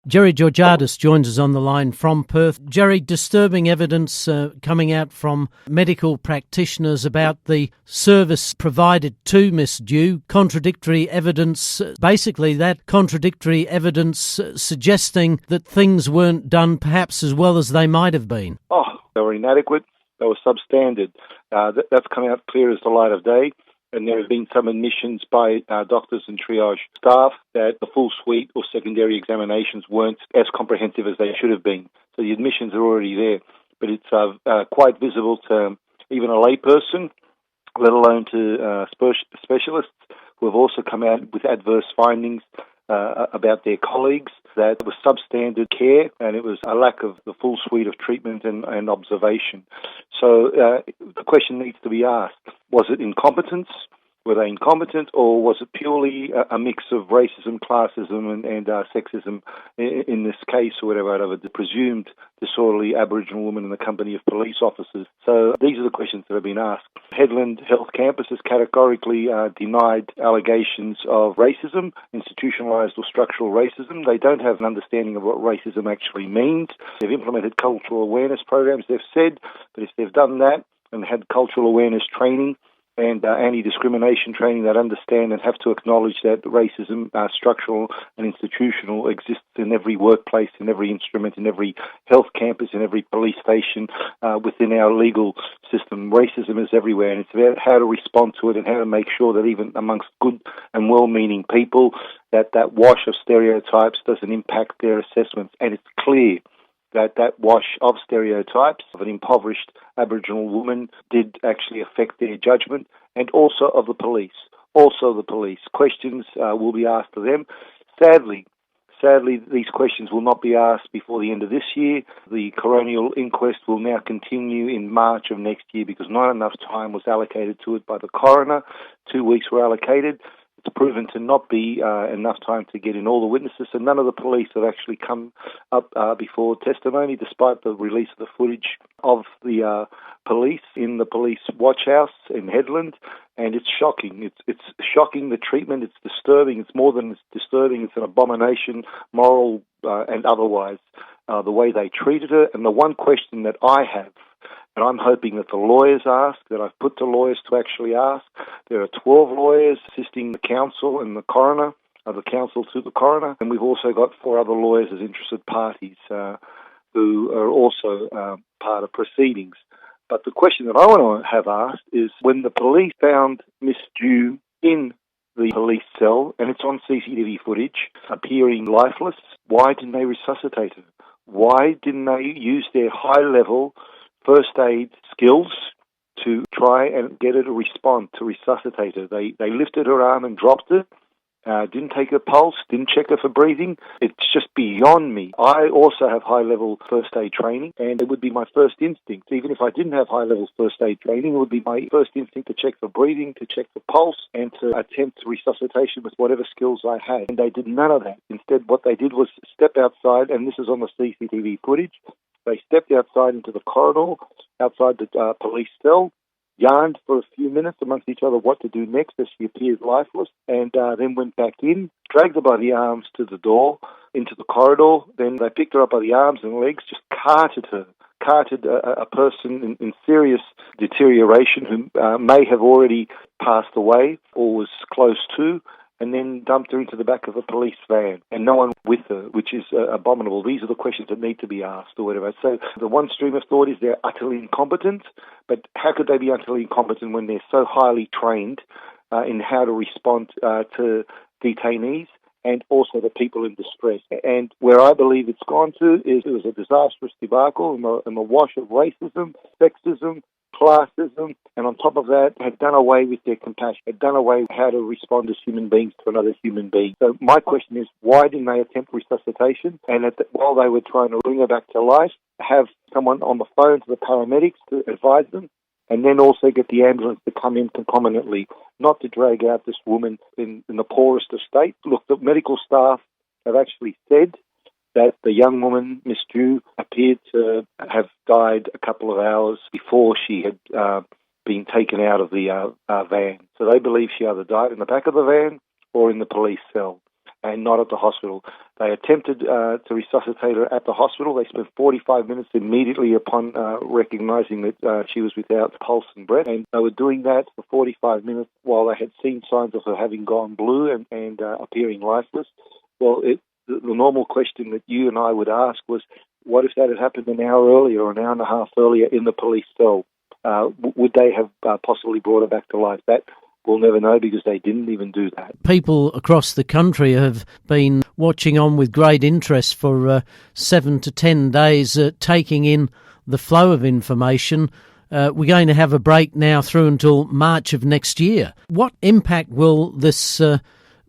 Gerry Georgatos joins us on the line from Perth. Gerry, disturbing evidence coming out from medical practitioners about the service provided to Ms Dhu. Contradictory evidence, basically that contradictory evidence suggesting that things weren't done perhaps as well as they might have been. They were inadequate, they were substandard. That's come out clear as the light of day. And there have been some admissions by doctors and triage staff that the full suite or secondary examinations weren't as comprehensive as they should have been. So the admissions are already there. But it's quite visible to even a layperson, let alone to specialists who have also come out with adverse findings about their colleagues, that it was substandard care and it was a lack of the full suite of treatment and observation. So the question needs to be asked, was it incompetence? Were they incompetent, or was it purely a mix of racism, classism and sexism in this case, or whatever, out of a presumed disorderly Aboriginal woman in the company of police officers? So these are the questions that have been asked. Headland Health Campus has categorically denied allegations of racism, institutionalised or structural racism. They don't have an understanding of what racism actually means. They've implemented cultural awareness programs, they've said, but if they've done that and had cultural awareness training and anti-discrimination training, that understand and have to acknowledge that racism, structural and institutional, exists in every workplace, in every instrument, in every health campus, in every police station, within our legal system. Racism is everywhere, and it's about how to respond to it and how to make sure that even amongst good and well-meaning people, that wash of stereotypes doesn't impact their assessments. And it's clear that wash of stereotypes of an impoverished Aboriginal woman did actually affect their judgment, and also of the police. Questions will be asked of them. Sadly, these questions will not be asked before the end of this year. The coronial inquest will now continue in March of next year because not enough time was allocated to it by the coroner. 2 weeks were allocated. It's proven to not be enough time to get in all the witnesses, and none of the police have actually come up before testimony, despite the release of the footage of the police in the police watch house in Headland, and it's shocking. It's shocking, the treatment. It's disturbing. It's more than disturbing. It's an abomination, moral and otherwise, the way they treated her. And the one question that I have, and I'm hoping that the lawyers ask, that I've put to lawyers to actually ask. There are 12 lawyers assisting the counsel and the coroner, the counsel to the coroner, and we've also got 4 other lawyers as interested parties who are also part of proceedings. But the question that I want to have asked is, when the police found Ms Dhu in the police cell, and it's on CCTV footage, appearing lifeless, why didn't they resuscitate her? Why didn't they use their high-level first aid skills to try and get her to respond, to resuscitate her? They lifted her arm and dropped it, didn't take her pulse, didn't check her for breathing. It's just beyond me. I also have high-level first aid training, and it would be my first instinct. Even if I didn't have high-level first aid training, it would be my first instinct to check for breathing, to check for pulse, and to attempt resuscitation with whatever skills I had. And they did none of that. Instead, what they did was step outside, and this is on the CCTV footage. They stepped outside into the corridor, outside the police cell, yarned for a few minutes amongst each other what to do next as she appeared lifeless, and then went back in, dragged her by the arms to the door, into the corridor. Then they picked her up by the arms and legs, just carted a person in serious deterioration who may have already passed away or was close to, and then dumped her into the back of a police van, and no one with her, which is abominable. These are the questions that need to be asked, or whatever. So the one stream of thought is they're utterly incompetent, but how could they be utterly incompetent when they're so highly trained in how to respond to detainees and also the people in distress? And where I believe it's gone to is it was a disastrous debacle in the wash of racism, sexism, classism, and on top of that, had done away with their compassion, had done away with how to respond as human beings to another human being. So my question is, why didn't they attempt resuscitation? And while they were trying to bring her back to life, have someone on the phone to the paramedics to advise them, and then also get the ambulance to come in concomitantly, not to drag out this woman in the poorest of state. Look, the medical staff have actually said that the young woman, Ms Dhu, appeared to have died a couple of hours before she had been taken out of the van. So they believe she either died in the back of the van or in the police cell. and not at the hospital. They attempted to resuscitate her at the hospital. They spent 45 minutes immediately upon recognising that she was without pulse and breath, and they were doing that for 45 minutes while they had seen signs of her having gone blue and appearing lifeless. Well, the normal question that you and I would ask was, what if that had happened an hour earlier or an hour and a half earlier in the police cell? Would they have possibly brought her back to life? That we'll never know, because they didn't even do that. People across the country have been watching on with great interest for 7 to 10 days, taking in the flow of information. We're going to have a break now through until March of next year. What impact will this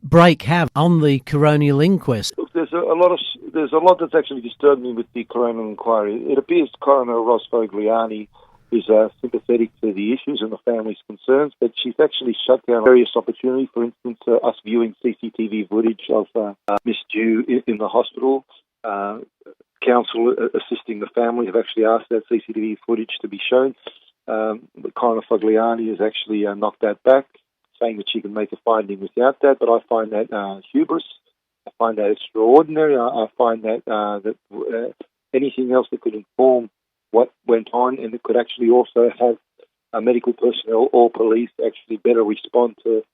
break have on the coronial inquest? Look, there's a lot that's actually disturbed me with the coronial inquiry. It appears Coroner Ross Fogliani is sympathetic to the issues and the family's concerns, but she's actually shut down various opportunities. For instance, us viewing CCTV footage of Ms Dhu in the hospital. Counsel assisting the family have actually asked that CCTV footage to be shown. Coroner Fogliani has actually knocked that back, saying that she can make a finding without that, but I find that hubris. I find that extraordinary. I find that anything else that could inform what went on, and it could actually also have medical personnel or police actually better respond to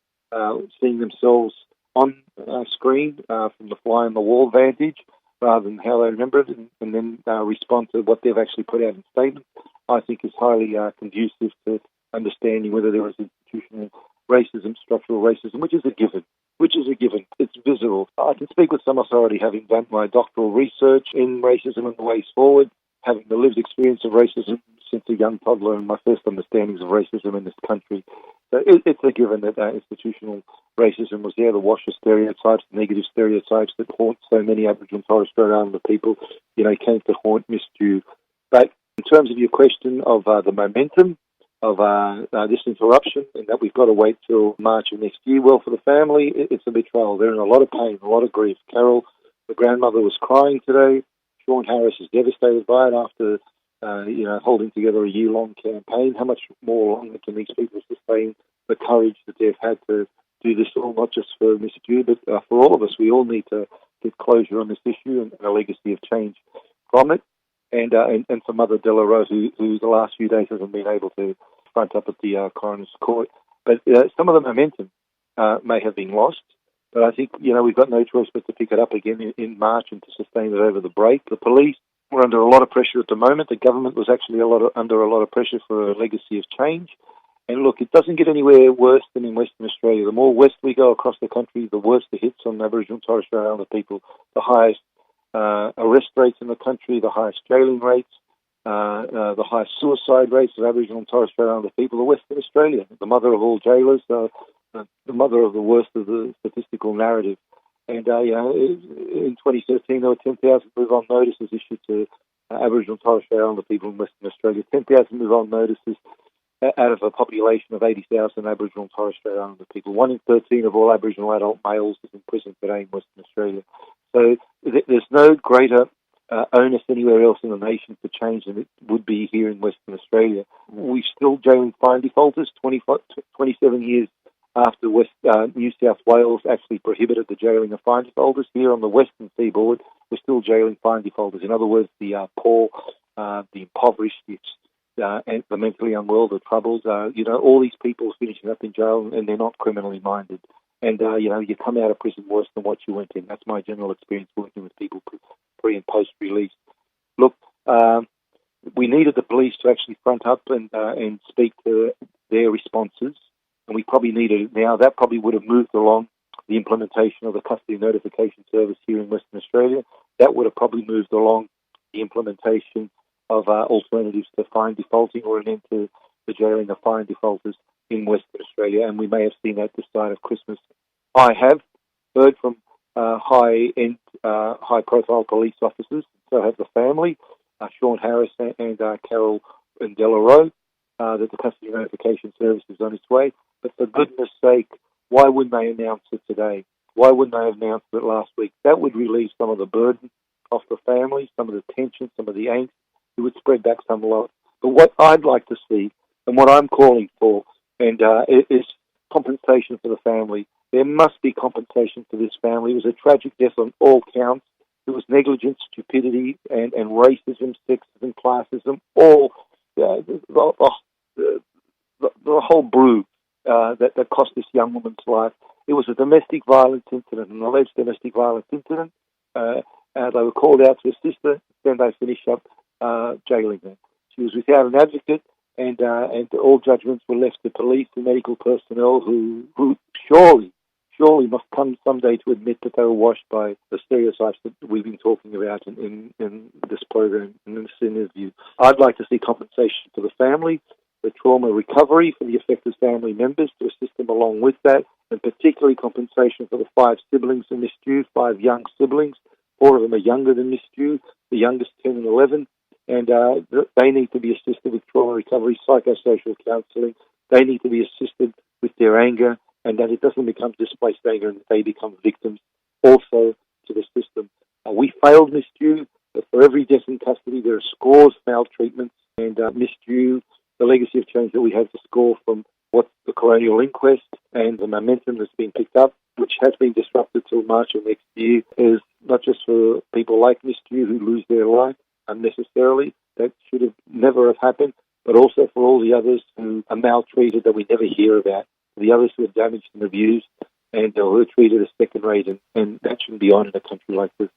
seeing themselves on screen from the fly-on-the-wall vantage, rather than how they remember it, and then respond to what they've actually put out in statements, I think is highly conducive to understanding whether there is institutional racism, structural racism, which is a given. It's visible. I can speak with some authority, having done my doctoral research in racism and the ways forward, having the lived experience of racism since a young toddler and my first understandings of racism in this country. So it's a given that institutional racism was there to wash the stereotypes, negative stereotypes that haunt so many Aboriginal and Torres Strait Islander people, came to haunt Ms Dhu. But in terms of your question of the momentum of this interruption, and that we've got to wait till March of next year, well, for the family, it's a betrayal. They're in a lot of pain, a lot of grief. Carol, the grandmother, was crying today. Sean Harris is devastated by it after, holding together a year-long campaign. How much more longer can these people sustain the courage that they've had to do this all, not just for Ms Dhu, but for all of us? We all need to get closure on this issue and a legacy of change from it. And for Mother Delaroe, who the last few days hasn't been able to front up at the coroner's court. But some of the momentum may have been lost. But I think, we've got no choice but to pick it up again in March and to sustain it over the break. The police were under a lot of pressure at the moment. The government was actually under a lot of pressure for a legacy of change. And look, it doesn't get anywhere worse than in Western Australia. The more west we go across the country, the worse the hits on Aboriginal and Torres Strait Islander people, the highest arrest rates in the country, the highest jailing rates, the highest suicide rates of Aboriginal and Torres Strait Islander people are Western Australia, the mother of all jailers, the mother of the worst of the statistical narrative. And in 2013, there were 10,000 move-on notices issued to Aboriginal and Torres Strait Islander people in Western Australia. 10,000 move-on notices out of a population of 80,000 Aboriginal and Torres Strait Islander people. 1 in 13 of all Aboriginal adult males is in prison today in Western Australia. So there's no greater onus anywhere else in the nation for change than it would be here in Western Australia. We're still jailing fine defaulters 27 years after New South Wales actually prohibited the jailing of fine defaulters. Here on the western seaboard, we're still jailing fine defaulters. In other words, the poor, the impoverished, and the mentally unwell, the troubled, all these people finishing up in jail, and they're not criminally minded. And, you come out of prison worse than what you went in. That's my general experience working with people pre- and post-release. Look, we needed the police to actually front up and speak to their responses, and we probably needed it now. That probably would have moved along the implementation of the custody notification service here in Western Australia. That would have probably moved along the implementation of alternatives to fine defaulting, or an end to the jailing of fine defaulters in Western Australia, and we may have seen that this side of Christmas. I have heard from high-end, high-profile police officers, so have the family, Sean Harris and Carol and Delaroe, that the custody notification service is on its way. But for goodness sake, why wouldn't they announce it today? Why wouldn't they have announced it last week? That would relieve some of the burden off the families, some of the tension, some of the angst. It would spread back some love. But what I'd like to see, and what I'm calling for, and is compensation for the family. There must be compensation for this family. It was a tragic death on all counts. It was negligence, stupidity, and racism, sexism, classism, all the whole brew that cost this young woman's life. It was a domestic violence incident, an alleged domestic violence incident. They were called out to assist her, then they finished up jailing her. She was without an advocate, and all judgments were left to police and medical personnel who surely must come someday to admit that they were washed by the stereotypes that we've been talking about in this program, in this interview. I'd like to see compensation for the family, the trauma recovery for the affected family members to assist them along with that, and particularly compensation for the 5 siblings of Ms Dhu, 5 young siblings. 4 of them are younger than Ms Dhu, the youngest 10 and 11, and they need to be assisted with trauma recovery, psychosocial counselling. They need to be assisted with their anger, and that it doesn't become displaced anger and that they become victims also to the system. We failed Ms Dhu, but for every death in custody there are scores of maltreatments, and Ms Dhu, the legacy of change that we have to score from what's the coronial inquest and the momentum that's been picked up, which has been disrupted till March of next year, is not just for people like Ms Dhu who lose their life unnecessarily, that should have never have happened, but also for all the others who are maltreated that we never hear about, the others who are damaged and abused and who are treated as second rate, and that shouldn't be on in a country like this.